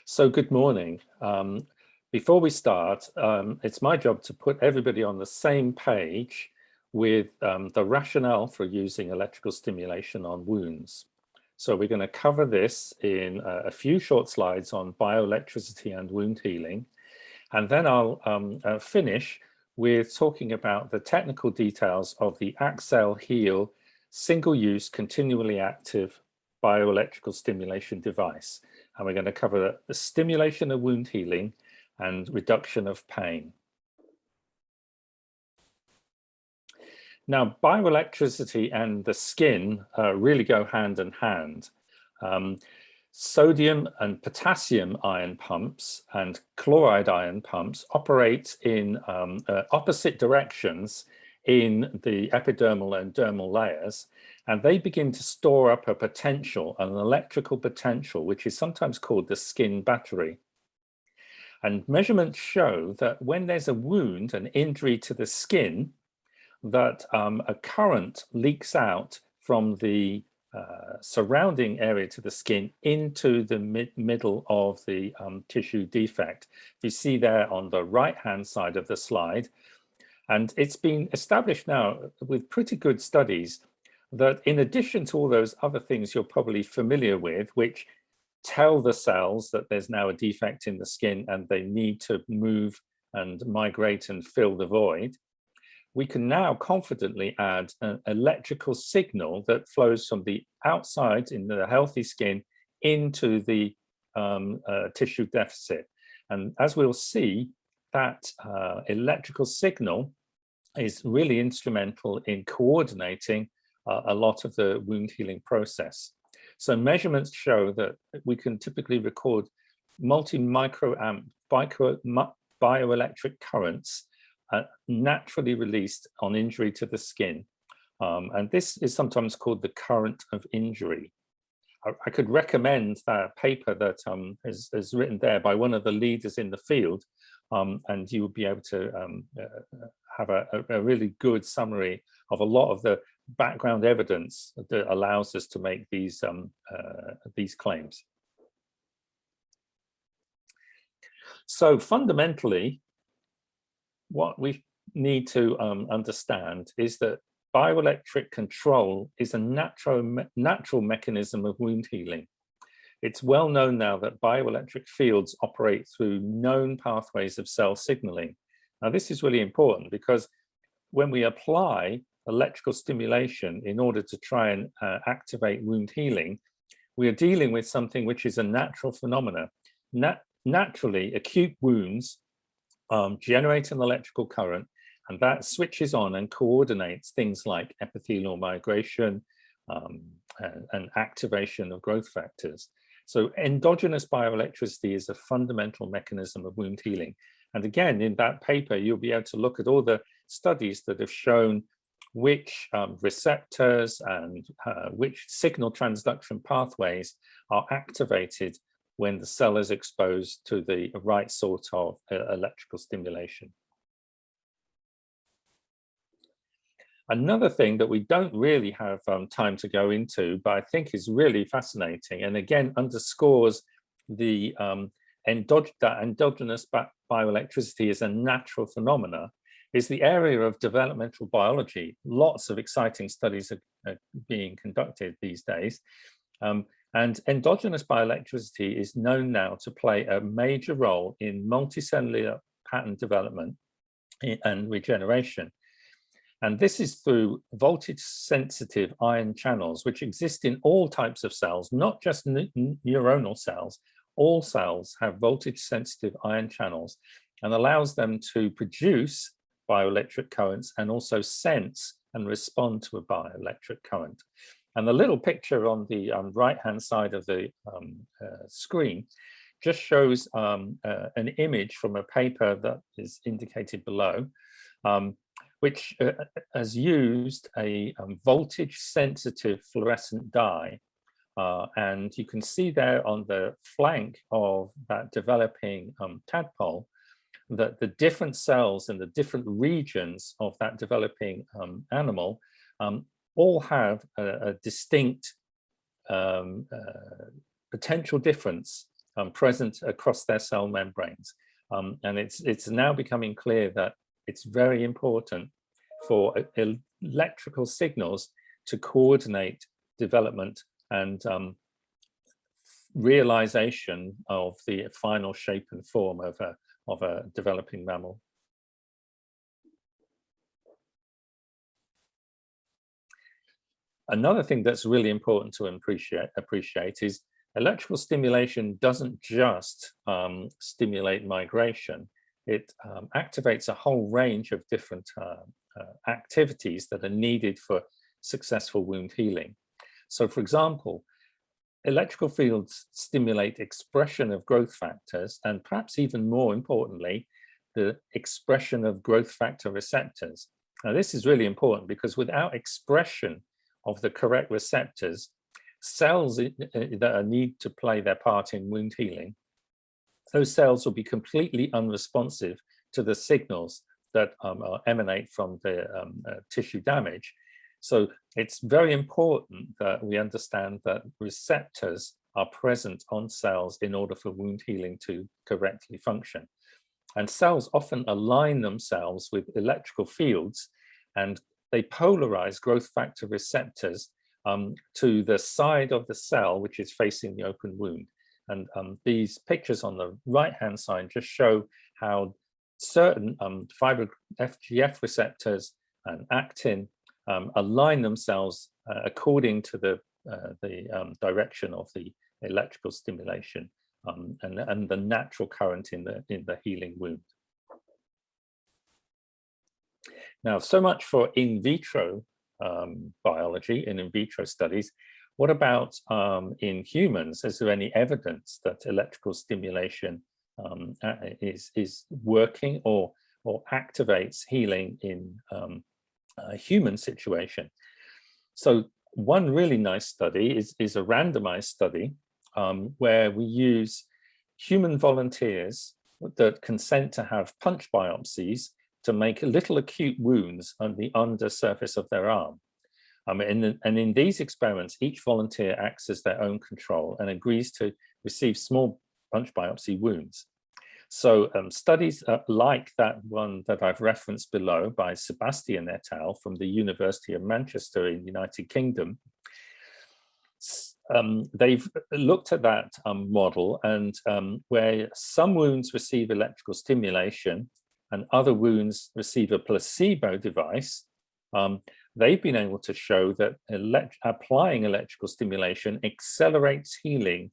So good morning. Before we start, it's my job to put everybody on the same page with the rationale for using electrical stimulation on wounds. So we're going to cover this in a few short slides on bioelectricity and wound healing. And then I'll finish with talking about the technical details of the Accel-Heal single-use continually active bioelectrical stimulation device. And we're going to cover the stimulation of wound healing and reduction of pain. Now, bioelectricity and the skin really go hand in hand. Sodium and potassium ion pumps and chloride ion pumps operate in opposite directions in the epidermal and dermal layers, and they begin to store up a potential, an electrical potential, which is sometimes called the skin battery. And measurements show that when there's a wound, an injury to the skin, that a current leaks out from the surrounding area to the skin into the middle of the tissue defect. You see there on the right-hand side of the slide. And it's been established now with pretty good studies that in addition to all those other things you're probably familiar with, which tell the cells that there's now a defect in the skin and they need to move and migrate and fill the void, we can now confidently add an electrical signal that flows from the outside in the healthy skin into the tissue deficit. And as we'll see, that electrical signal is really instrumental in coordinating a lot of the wound healing process. So measurements show that we can typically record multi-microamp bioelectric currents naturally released on injury to the skin. And this is sometimes called the current of injury. I could recommend that paper that is written there by one of the leaders in the field, and you will be able to have a really good summary of a lot of the background evidence that allows us to make these claims. So fundamentally, what we need to understand is that bioelectric control is a natural mechanism of wound healing. It's well known now that bioelectric fields operate through known pathways of cell signaling. Now, this is really important because when we apply electrical stimulation in order to try and activate wound healing, we are dealing with something which is a natural phenomena. Naturally, acute wounds generate an electrical current, and that switches on and coordinates things like epithelial migration and activation of growth factors. So endogenous bioelectricity is a fundamental mechanism of wound healing. And again, in that paper, you'll be able to look at all the studies that have shown which receptors and which signal transduction pathways are activated when the cell is exposed to the right sort of electrical stimulation. Another thing that we don't really have time to go into, but I think is really fascinating, and again underscores the endogenous bioelectricity is a natural phenomena, is the area of developmental biology. Lots of exciting studies are being conducted these days. And endogenous bioelectricity is known now to play a major role in multicellular pattern development and regeneration. And this is through voltage-sensitive ion channels, which exist in all types of cells, not just neuronal cells. All cells have voltage-sensitive ion channels and allows them to produce bioelectric currents and also sense and respond to a bioelectric current. And the little picture on the right-hand side of the screen just shows an image from a paper that is indicated below, which has used a voltage-sensitive fluorescent dye. And you can see there on the flank of that developing tadpole that the different cells in the different regions of that developing animal all have a distinct potential difference present across their cell membranes. And it's now becoming clear that it's very important for electrical signals to coordinate development and realization of the final shape and form of a developing mammal. Another thing that's really important to appreciate is electrical stimulation doesn't just stimulate migration. It activates a whole range of different activities that are needed for successful wound healing. So, for example, electrical fields stimulate expression of growth factors, and perhaps even more importantly, the expression of growth factor receptors. Now, this is really important because without expression of the correct receptors, cells that need to play their part in wound healing, those cells will be completely unresponsive to the signals that emanate from the tissue damage. So it's very important that we understand that receptors are present on cells in order for wound healing to correctly function. And cells often align themselves with electrical fields, and they polarize growth factor receptors to the side of the cell which is facing the open wound. And these pictures on the right-hand side just show how certain FGF receptors and actin align themselves according to the direction of the electrical stimulation and the natural current in the healing wound. Now, so much for in vitro biology and in vitro studies. What about in humans? Is there any evidence that electrical stimulation is working or activates healing in a human situation? So one really nice study is a randomized study where we use human volunteers that consent to have punch biopsies to make little acute wounds on the undersurface of their arm. And in these experiments, each volunteer acts as their own control and agrees to receive small punch biopsy wounds. So studies like that one that I've referenced below by Sebastian et al. From the University of Manchester in the United Kingdom, they've looked at that model, and where some wounds receive electrical stimulation and other wounds receive a placebo device, they've been able to show that applying electrical stimulation accelerates healing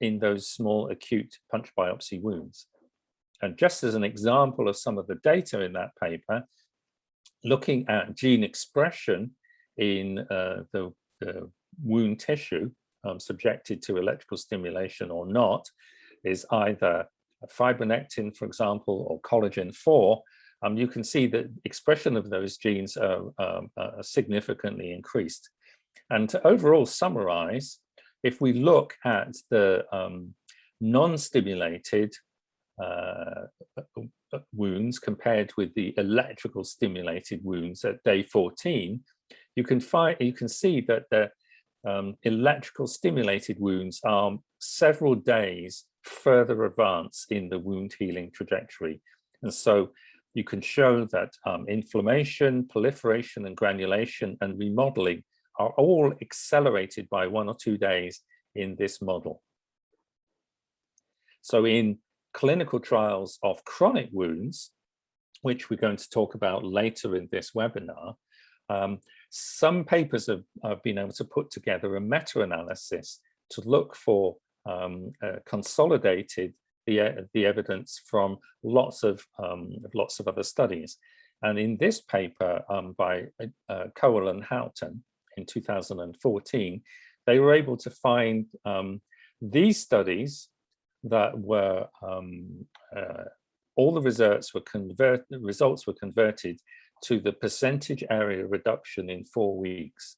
in those small acute punch biopsy wounds. And just as an example of some of the data in that paper, looking at gene expression in the wound tissue subjected to electrical stimulation or not, is either fibronectin, for example, or collagen 4, you can see that expression of those genes are significantly increased. And to overall summarize, if we look at the non-stimulated wounds compared with the electrical stimulated wounds at day 14, you can see that the electrical stimulated wounds are several days further advanced in the wound healing trajectory. And so you can show that inflammation, proliferation, and granulation and remodeling are all accelerated by 1 or 2 days in this model. So in clinical trials of chronic wounds, which we're going to talk about later in this webinar, some papers have been able to put together a meta-analysis to look for consolidated the evidence from lots of other studies. And in this paper by Howell and Houghton in 2014, they were able to find these studies that were all the results were converted to the percentage area reduction in 4 weeks.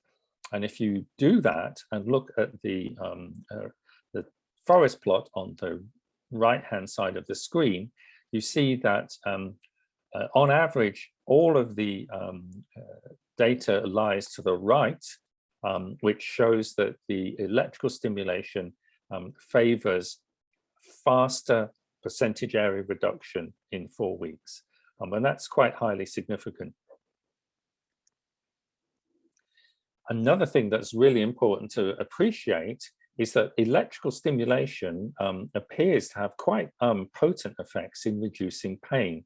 And if you do that and look at the forest plot on the right-hand side of the screen, you see that on average, all of the data lies to the right, which shows that the electrical stimulation favors faster percentage area reduction in 4 weeks. And that's quite highly significant. Another thing that's really important to appreciate is that electrical stimulation appears to have quite potent effects in reducing pain.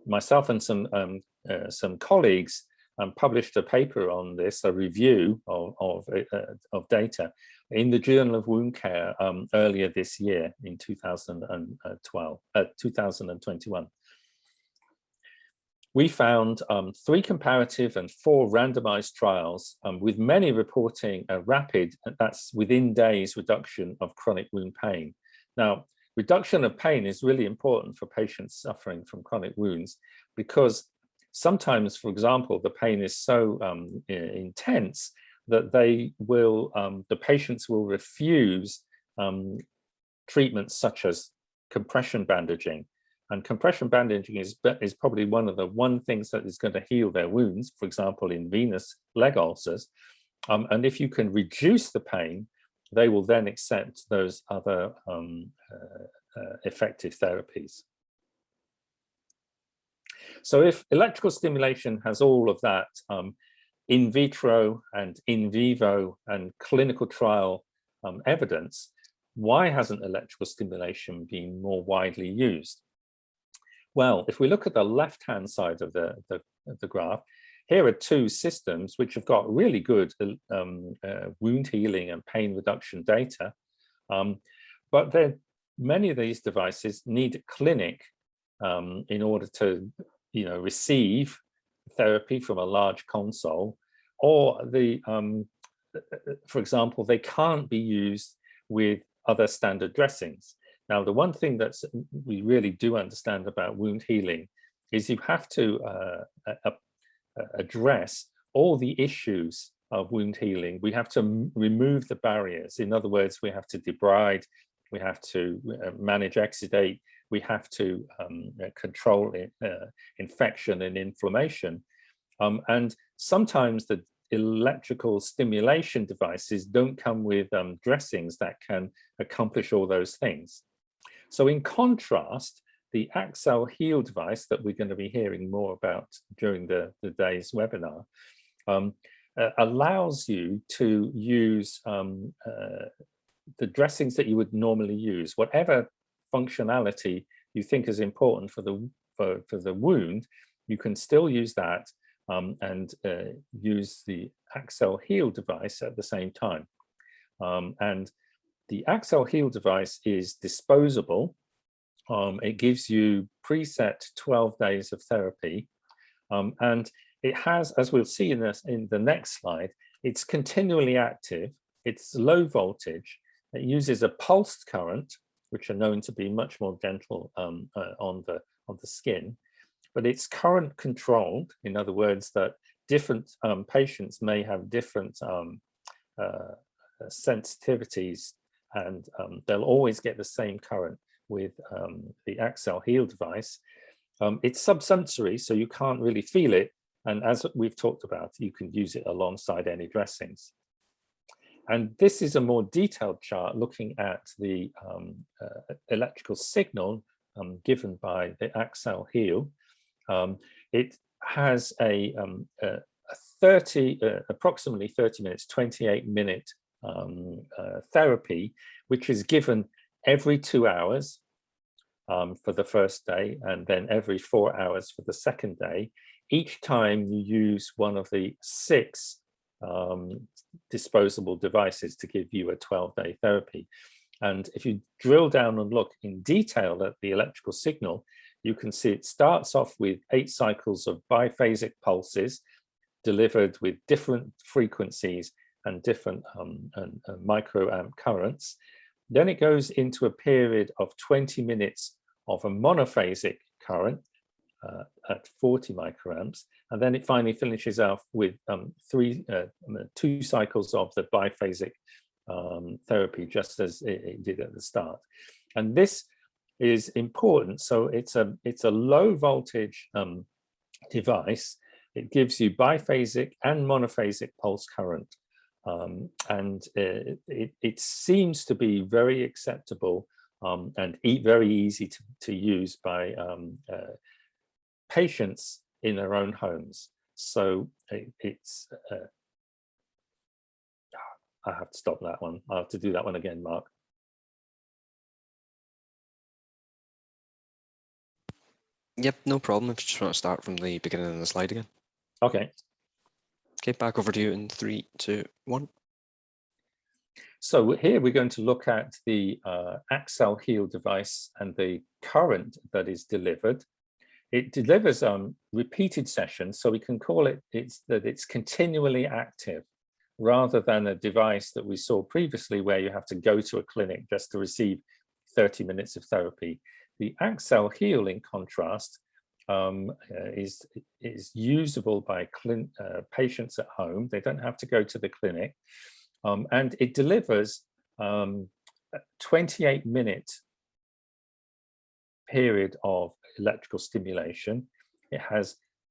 Myself and some colleagues published a paper on this, a review of data in the Journal of Wound Care earlier this year in 2021. We found 3 comparative and 4 randomized trials with many reporting a rapid, that's within days, reduction of chronic wound pain. Now, reduction of pain is really important for patients suffering from chronic wounds because sometimes, for example, the pain is so intense that the patients will refuse treatments such as compression bandaging. And compression bandaging is probably one of the things that is going to heal their wounds, for example, in venous leg ulcers. And if you can reduce the pain, they will then accept those other effective therapies. So if electrical stimulation has all of that in vitro and in vivo and clinical trial evidence, why hasn't electrical stimulation been more widely used? Well, if we look at the left-hand side of the graph, here are 2 systems which have got really good wound healing and pain reduction data, but many of these devices need a clinic in order to, receive therapy from a large console, or for example, they can't be used with other standard dressings. Now, the one thing that we really do understand about wound healing is you have to address all the issues of wound healing. We have to remove the barriers. In other words, we have to debride, we have to manage exudate, we have to control infection and inflammation. And sometimes the electrical stimulation devices don't come with dressings that can accomplish all those things. So in contrast, the Accel-Heal device that we're going to be hearing more about during the day's webinar allows you to use the dressings that you would normally use. Whatever functionality you think is important for the wound, you can still use that and use the Accel-Heal device at the same time. And the Accel-Heal device is disposable. It gives you preset 12 days of therapy. And it has, as we'll see in the next slide, it's continually active, it's low voltage, it uses a pulsed current, which are known to be much more gentle on the skin, but it's current controlled. In other words, that different patients may have different sensitivities, and they'll always get the same current with the Accel-Heal device. It's subsensory, so you can't really feel it. And as we've talked about, you can use it alongside any dressings. And this is a more detailed chart looking at the electrical signal given by the Accel-Heal. It has approximately 30 minutes, 28-minute therapy, which is given every 2 hours for the first day, and then every 4 hours for the second day. Each time you use one of the 6 disposable devices to give you a 12-day therapy. And if you drill down and look in detail at the electrical signal, you can see it starts off with 8 cycles of biphasic pulses delivered with different frequencies and different microamp currents. Then it goes into a period of 20 minutes of a monophasic current at 40 microamps, and then it finally finishes off with 2 cycles of the biphasic therapy, just as it did at the start. And this is important. So it's a low voltage device. It gives you biphasic and monophasic pulse current. And it seems to be very acceptable and very easy to use by patients in their own homes. So it's, I have to stop that one. I'll have to do that one again, Mark. Yep, no problem. If you just want to start from the beginning of the slide again. Okay. Okay, back over to you in 3, 2, 1. So here we're going to look at the Accel-Heal device and the current that is delivered. It delivers repeated sessions, so we can call it it's continually active, rather than a device that we saw previously where you have to go to a clinic just to receive 30 minutes of therapy. The Accel-Heal, in contrast, is usable by patients at home. They don't have to go to the clinic, and it delivers a 28-minute period of electrical stimulation. It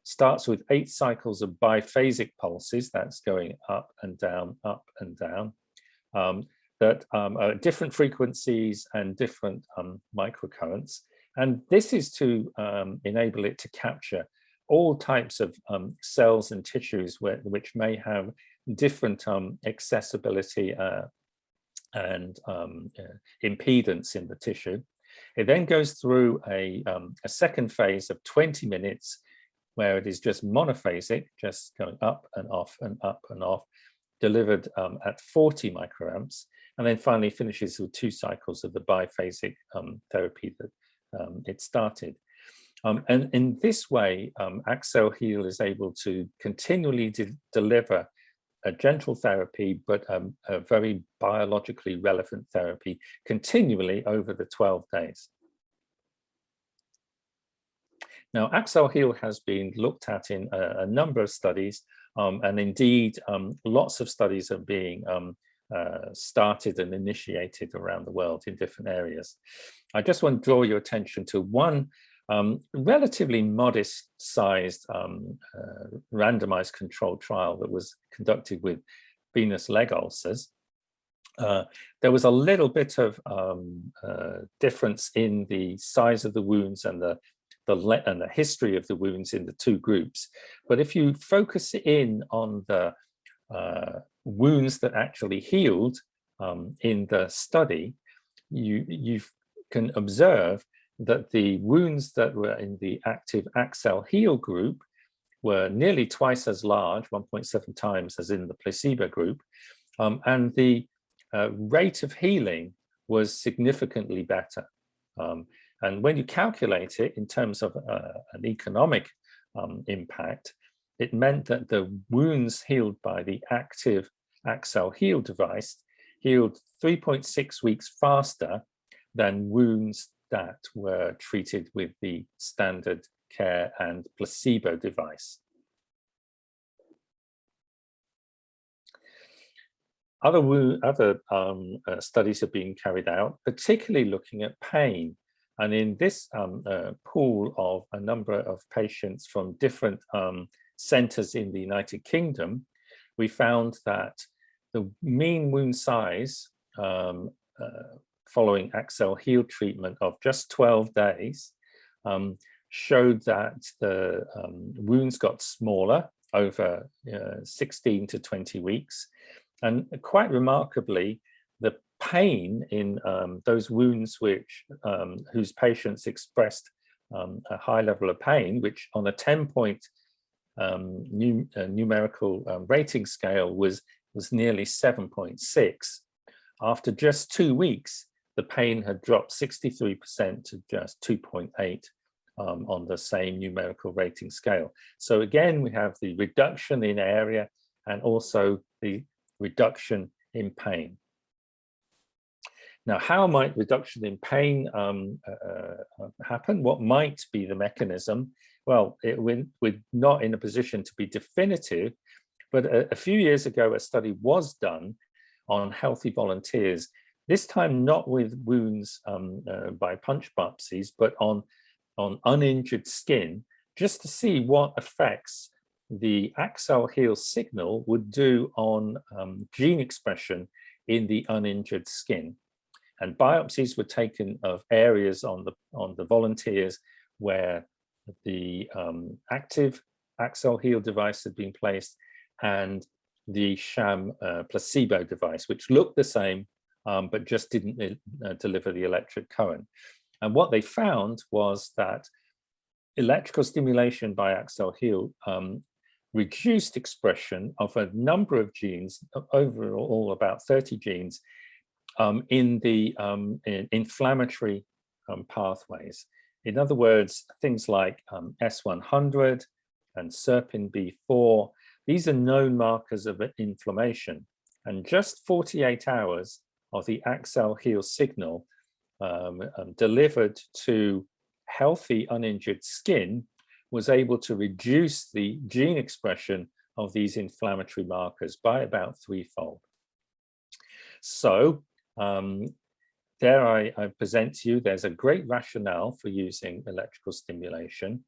starts with 8 cycles of biphasic pulses, that's going up and down, that are different frequencies and different microcurrents. And this is to enable it to capture all types of cells and tissues which may have different accessibility and impedance in the tissue. It then goes through a second phase of 20 minutes where it is just monophasic, just going up and off and up and off, delivered at 40 microamps, and then finally finishes with 2 cycles of the biphasic therapy that it started. And in this way, Accel-Heal is able to continually deliver a gentle therapy, but a very biologically relevant therapy continually over the 12 days. Now, Accel-Heal has been looked at in a number of studies, and indeed, lots of studies are being started and initiated around the world in different areas. I just want to draw your attention to one relatively modest-sized randomized controlled trial that was conducted with venous leg ulcers. There was a little bit of difference in the size of the wounds and the history of the wounds in the 2 groups. But if you focus in on the wounds that actually healed in the study, you can observe that the wounds that were in the active Accel-Heal group were nearly twice as large, 1.7 times, as in the placebo group, and the rate of healing was significantly better. And when you calculate it in terms of an economic impact, it meant that the wounds healed by the active Accel-Heal device healed 3.6 weeks faster than wounds that were treated with the standard care and placebo device. Other studies are being carried out, particularly looking at pain. And in this pool of a number of patients from different centers in the United Kingdom, we found that the mean wound size following Accel-Heal treatment of just 12 days showed that the wounds got smaller over 16 to 20 weeks. And quite remarkably, the pain in those wounds whose patients expressed a high level of pain, which on a 10-point numerical rating scale was nearly 7.6. After just 2 weeks, the pain had dropped 63% to just 2.8 on the same numerical rating scale. So again, we have the reduction in area and also the reduction in pain. Now, how might reduction in pain happen? What might be the mechanism? Well, we're not in a position to be definitive, but a few years ago, a study was done on healthy volunteers, this time not with wounds by punch biopsies, but on uninjured skin, just to see what effects the Accel-Heal signal would do on gene expression in the uninjured skin. And biopsies were taken of areas on the volunteers where the active Accel-Heal device had been placed, and the sham placebo device, which looked the same, but just didn't deliver the electric current. And what they found was that electrical stimulation by Accel-Heal reduced expression of a number of genes, overall about 30 genes, in the inflammatory pathways. In other words, things like S100 and SERPIN-B4, these are known markers of inflammation. And just 48 hours of the Accel-Heal signal delivered to healthy, uninjured skin was able to reduce the gene expression of these inflammatory markers by about threefold. So there I present to you, there's a great rationale for using electrical stimulation.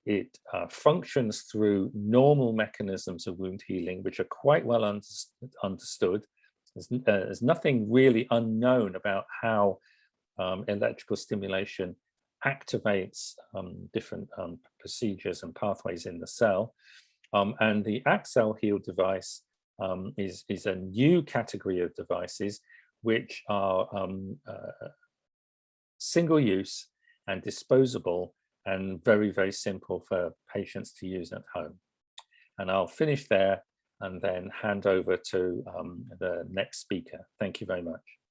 It functions through normal mechanisms of wound healing, which are quite well understood. There's nothing really unknown about how electrical stimulation activates different procedures and pathways in the cell. And the Accel-Heal device is a new category of devices which are single use and disposable and very, very simple for patients to use at home. And I'll finish there and then hand over to the next speaker. Thank you very much.